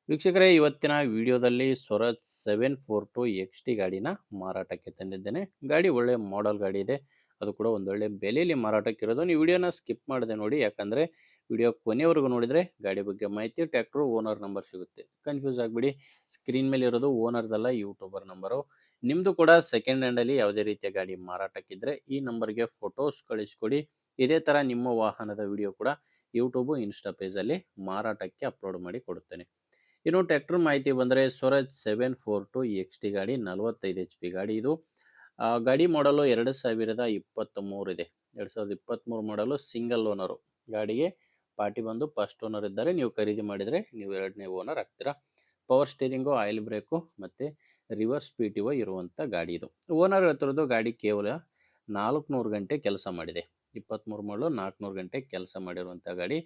ವೀಕ್ಷಕರೇ, ಇವತ್ತಿನ ವಿಡಿಯೋದಲ್ಲಿ ಸ್ವರಾಜ್ 742 ಎಕ್ಸ್ ಟಿ ಗಾಡಿನ ಮಾರಾಟಕ್ಕೆ ತಂದಿದ್ದೇನೆ. ಗಾಡಿ ಒಳ್ಳೆ ಮಾಡೆಲ್ ಗಾಡಿ ಇದೆ. ಅದು ಕೂಡ ಒಂದೊಳ್ಳೆ ಬೆಲೆಯಲ್ಲಿ ಮಾರಾಟಕ್ಕಿರೋದು. ನೀವು ವಿಡಿಯೋನ ಸ್ಕಿಪ್ ಮಾಡದೆ ನೋಡಿ, ಯಾಕಂದರೆ ವಿಡಿಯೋ ಕೊನೆವರೆಗೂ ನೋಡಿದರೆ ಗಾಡಿ ಬಗ್ಗೆ ಮಾಹಿತಿ, ಟ್ರ್ಯಾಕ್ಟ್ರು, ಓನರ್ ನಂಬರ್ ಸಿಗುತ್ತೆ. ಕನ್ಫ್ಯೂಸ್ ಆಗಿಬಿಡಿ. ಸ್ಕ್ರೀನ್ ಮೇಲೆ ಇರೋದು ಓನರ್ದಲ್ಲ, ಯೂಟ್ಯೂಬರ್ ನಂಬರು. ನಿಮ್ಮದು ಕೂಡ ಸೆಕೆಂಡ್ ಹ್ಯಾಂಡಲ್ಲಿ ಯಾವುದೇ ರೀತಿಯ ಗಾಡಿ ಮಾರಾಟಕ್ಕಿದ್ದರೆ ಈ ನಂಬರ್ಗೆ ಫೋಟೋಸ್ ಕಳಿಸ್ಕೊಡಿ. ಇದೇ ಥರ ನಿಮ್ಮ ವಾಹನದ ವಿಡಿಯೋ ಕೂಡ ಯೂಟ್ಯೂಬು, ಇನ್ಸ್ಟಾ ಪೇಜಲ್ಲಿ ಮಾರಾಟಕ್ಕೆ ಅಪ್ಲೋಡ್ ಮಾಡಿ ಕೊಡುತ್ತೇನೆ. ಇನ್ನು ಟ್ರ್ಯಾಕ್ಟರ್ ಮಾಹಿತಿ ಬಂದರೆ ಸ್ವರಾಜ್ 742 ಎಕ್ಸ್ ಟಿ ಗಾಡಿ 45 ಎಚ್ ಪಿ ಗಾಡಿ ಇದು. ಗಾಡಿ ಮಾಡಲು 2023 ಇದೆ. 2023 ಮಾಡಲು ಸಿಂಗಲ್ ಓನರು. ಗಾಡಿಗೆ ಪಾರ್ಟಿ ಬಂದು ಫಸ್ಟ್ ಓನರ್ ಇದ್ದಾರೆ. ನೀವು ಖರೀದಿ ಮಾಡಿದರೆ ನೀವು ಎರಡನೇ ಓನರ್ ಆಗ್ತೀರಾ. ಪವರ್ ಸ್ಟೀರಿಂಗು, ಆಯಿಲ್ ಬ್ರೇಕು ಮತ್ತು ರಿವರ್ಸ್ ಪಿ ಟಿ ಒ ಇರುವಂಥ ಗಾಡಿ ಇದು. ಓನರ್ ಹೇಳ್ತಿರೋದು ಗಾಡಿ ಕೇವಲ 400 ಗಂಟೆ ಕೆಲಸ ಮಾಡಿದೆ. 23 ಮಾಡಲು 400 ಗಂಟೆ ಕೆಲಸ ಮಾಡಿರುವಂಥ ಗಾಡಿ.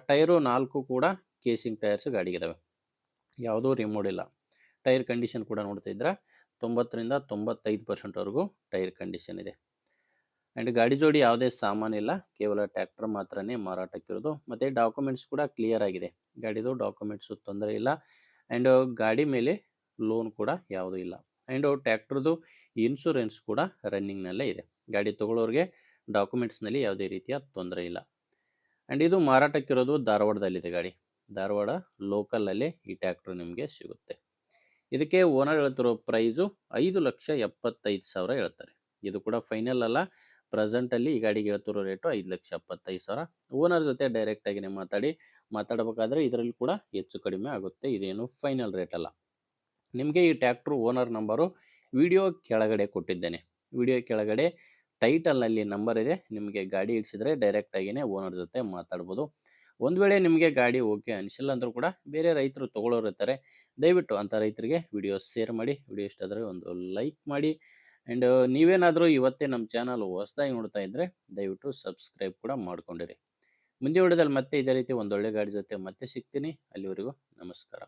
ಟೈರು 4 ಕೂಡ ಕೇಸಿಂಗ್ ಟೈರ್ಸ್ ಗಾಡಿಗಿದ್ದಾವೆ. ಯಾವುದೂ ರಿಮೋಡ್ ಇಲ್ಲ. ಟೈರ್ ಕಂಡೀಷನ್ ಕೂಡ ನೋಡ್ತಾ ಇದ್ರೆ 90ರಿಂದ 95% ಟೈರ್ ಕಂಡೀಷನ್ ಇದೆ. ಆ್ಯಂಡ್ ಗಾಡಿ ಜೋಡಿ ಯಾವುದೇ ಸಾಮಾನಿಲ್ಲ, ಕೇವಲ ಟ್ರ್ಯಾಕ್ಟರ್ ಮಾತ್ರನೇ ಮಾರಾಟಕ್ಕಿರೋದು. ಮತ್ತು ಡಾಕ್ಯುಮೆಂಟ್ಸ್ ಕೂಡ ಕ್ಲಿಯರ್ ಆಗಿದೆ. ಗಾಡಿದು ಡಾಕ್ಯುಮೆಂಟ್ಸು ತೊಂದರೆ ಇಲ್ಲ. ಆ್ಯಂಡ್ ಗಾಡಿ ಮೇಲೆ ಲೋನ್ ಕೂಡ ಯಾವುದೂ ಇಲ್ಲ. ಆ್ಯಂಡ್ ಟ್ರ್ಯಾಕ್ಟ್ರದ್ದು ಇನ್ಶೂರೆನ್ಸ್ ಕೂಡ ರನ್ನಿಂಗ್ನಲ್ಲೇ ಇದೆ. ಗಾಡಿ ತೊಗೊಳ್ಳೋರಿಗೆ ಡಾಕ್ಯುಮೆಂಟ್ಸ್ನಲ್ಲಿ ಯಾವುದೇ ರೀತಿಯ ತೊಂದರೆ ಇಲ್ಲ. ಆ್ಯಂಡ್ ಇದು ಮಾರಾಟಕ್ಕಿರೋದು ಧಾರವಾಡದಲ್ಲಿದೆ ಗಾಡಿ. ಧಾರವಾಡ ಲೋಕಲಲ್ಲೇ ಈ ಟ್ರ್ಯಾಕ್ಟರ್ ನಿಮಗೆ ಸಿಗುತ್ತೆ. ಇದಕ್ಕೆ ಓನರ್ ಹೇಳ್ತಿರೋ ಪ್ರೈಸು 5,75,000 ಹೇಳ್ತಾರೆ. ಇದು ಕೂಡ ಫೈನಲ್ ಅಲ್ಲ. ಪ್ರೆಸೆಂಟಲ್ಲಿ ಈ ಗಾಡಿಗೆ ಹೇಳ್ತಿರೋ ರೇಟು 5,75,000. ಓನರ್ ಜೊತೆ ಡೈರೆಕ್ಟಾಗಿಯೇ ಮಾತಾಡಬೇಕಾದ್ರೆ ಇದರಲ್ಲಿ ಕೂಡ ಹೆಚ್ಚು ಕಡಿಮೆ ಆಗುತ್ತೆ. ಇದೇನು ಫೈನಲ್ ರೇಟ್ ಅಲ್ಲ. ನಿಮಗೆ ಈ ಟ್ರ್ಯಾಕ್ಟ್ರು ಓನರ್ ನಂಬರು ವಿಡಿಯೋ ಕೆಳಗಡೆ ಕೊಟ್ಟಿದ್ದೇನೆ. ವಿಡಿಯೋ ಕೆಳಗಡೆ ಟೈಟಲ್ನಲ್ಲಿ ನಂಬರ್ ಇದೆ. ನಿಮಗೆ ಗಾಡಿ ಇಡಿಸಿದ್ರೆ ಡೈರೆಕ್ಟಾಗಿಯೇ ಓನರ್ ಜೊತೆ ಮಾತಾಡ್ಬೋದು. ಒಂದು ವೇಳೆ ನಿಮಗೆ ಗಾಡಿ ಓಕೆ ಅನಿಸಿಲ್ಲ ಅಂದರೂ ಕೂಡ ಬೇರೆ ರೈತರು ತೊಗೊಳ್ಳೋರು ಇರ್ತಾರೆ. ದಯವಿಟ್ಟು ಅಂಥ ರೈತರಿಗೆ ವಿಡಿಯೋ ಶೇರ್ ಮಾಡಿ. ವಿಡಿಯೋ ಇಷ್ಟ ಆದರೆ ಒಂದು ಲೈಕ್ ಮಾಡಿ. ಆ್ಯಂಡ್ ನೀವೇನಾದರೂ ಇವತ್ತೇ ನಮ್ಮ ಚಾನಲ್ ಹೊಸದಾಗಿ ನೋಡ್ತಾ ಇದ್ದರೆ ದಯವಿಟ್ಟು ಸಬ್ಸ್ಕ್ರೈಬ್ ಕೂಡ ಮಾಡ್ಕೊಂಡಿರಿ. ಮುಂದೆ ವಿಡಿಯೋದಲ್ಲಿ ಮತ್ತೆ ಇದೇ ರೀತಿ ಒಂದೊಳ್ಳೆ ಗಾಡಿ ಜೊತೆ ಮತ್ತೆ ಸಿಗ್ತೀನಿ. ಅಲ್ಲಿವರೆಗೂ ನಮಸ್ಕಾರ.